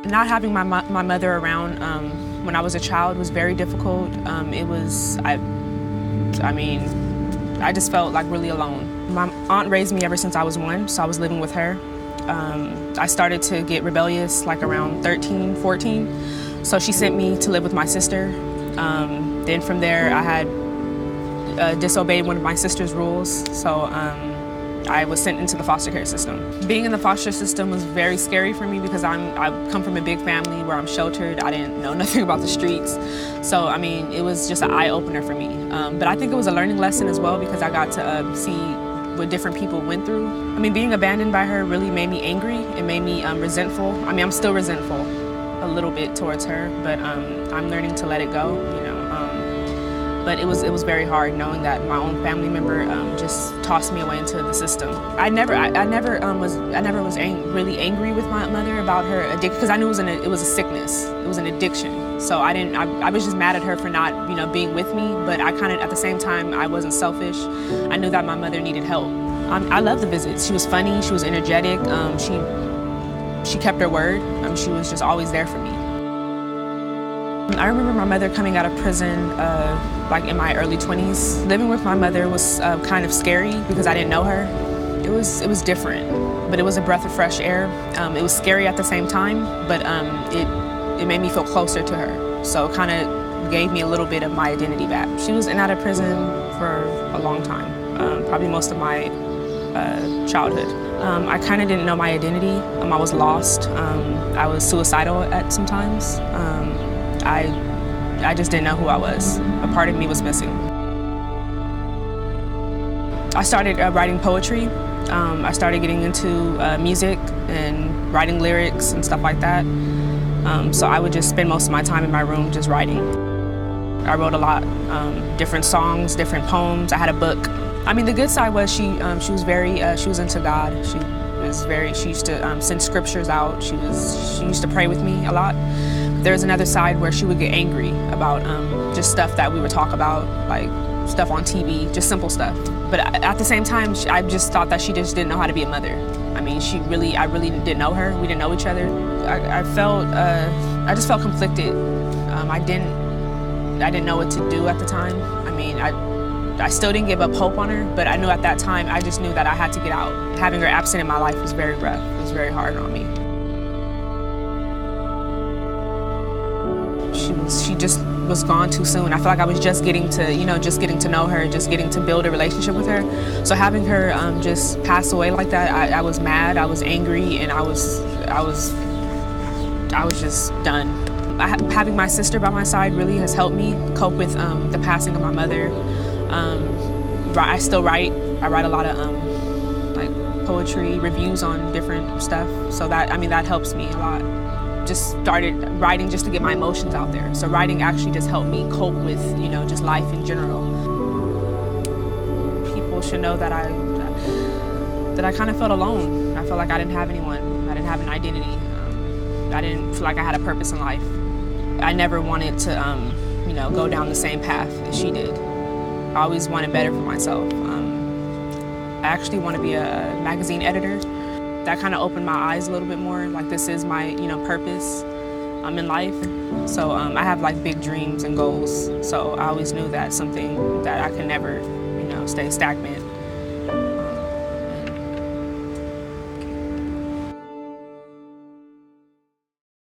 Not having my mother around when I was a child was very difficult. I just felt like really alone. My aunt raised me ever since I was 1, so I was living with her. I started to get rebellious like around 13, 14, so she sent me to live with my sister. Then from there I had disobeyed one of my sister's rules, so I was sent into the foster care system. Being in the foster system was very scary for me because I come from a big family where I'm sheltered. I didn't know nothing about the streets. So, I mean, it was just an eye-opener for me. But I think it was a learning lesson as well because I got to see what different people went through. I mean, being abandoned by her really made me angry. It made me resentful. I mean, I'm still resentful a little bit towards her, but I'm learning to let it go, you know. But it was very hard knowing that my own family member just tossed me away into the system. I never was really angry with my mother about her addiction because I knew it was a sickness. It was an addiction. So I was just mad at her for not, you know, being with me. But I kind of at the same time I wasn't selfish. I knew that my mother needed help. I loved the visits. She was funny. She was energetic. She kept her word. She was just always there for me. I remember my mother coming out of prison like in my early 20s. Living with my mother was kind of scary because I didn't know her. It was different, but it was a breath of fresh air. It was scary at the same time, but it made me feel closer to her. So it kind of gave me a little bit of my identity back. She was in and out of prison for a long time, probably most of my childhood. I kind of didn't know my identity. I was lost. I was suicidal at some times. I just didn't know who I was. A part of me was missing. I started writing poetry. I started getting into music and writing lyrics and stuff like that. So I would just spend most of my time in my room just writing. I wrote a lot, different songs, different poems. I had a book. I mean, the good side was she was into God. She used to send scriptures out. She used to pray with me a lot. There's another side where she would get angry about just stuff that we would talk about, like stuff on TV, just simple stuff. But at the same time, I just thought that she just didn't know how to be a mother. I mean, I really didn't know her. We didn't know each other. I just felt conflicted. I didn't know what to do at the time. I mean, I still didn't give up hope on her, but I knew at that time, I just knew that I had to get out. Having her absent in my life was very rough. It was very hard on me. She just was gone too soon. I feel like I was just getting to know her, just getting to build a relationship with her. So having her just pass away like that, I was mad, I was angry, and I was just done. Having my sister by my side really has helped me cope with the passing of my mother. I still write. I write a lot of like poetry, reviews on different stuff. So that helps me a lot. Just started writing just to get my emotions out there. So writing actually just helped me cope with, you know, just life in general. People should know that I kind of felt alone. I felt like I didn't have anyone. I didn't have an identity. I didn't feel like I had a purpose in life. I never wanted to, you know, go down the same path as she did. I always wanted better for myself. I actually want to be a magazine editor. That kind of opened my eyes a little bit more. Like, this is my, you know, purpose in life. So I have like big dreams and goals. So I always knew that something that I could never, you know, stay stagnant.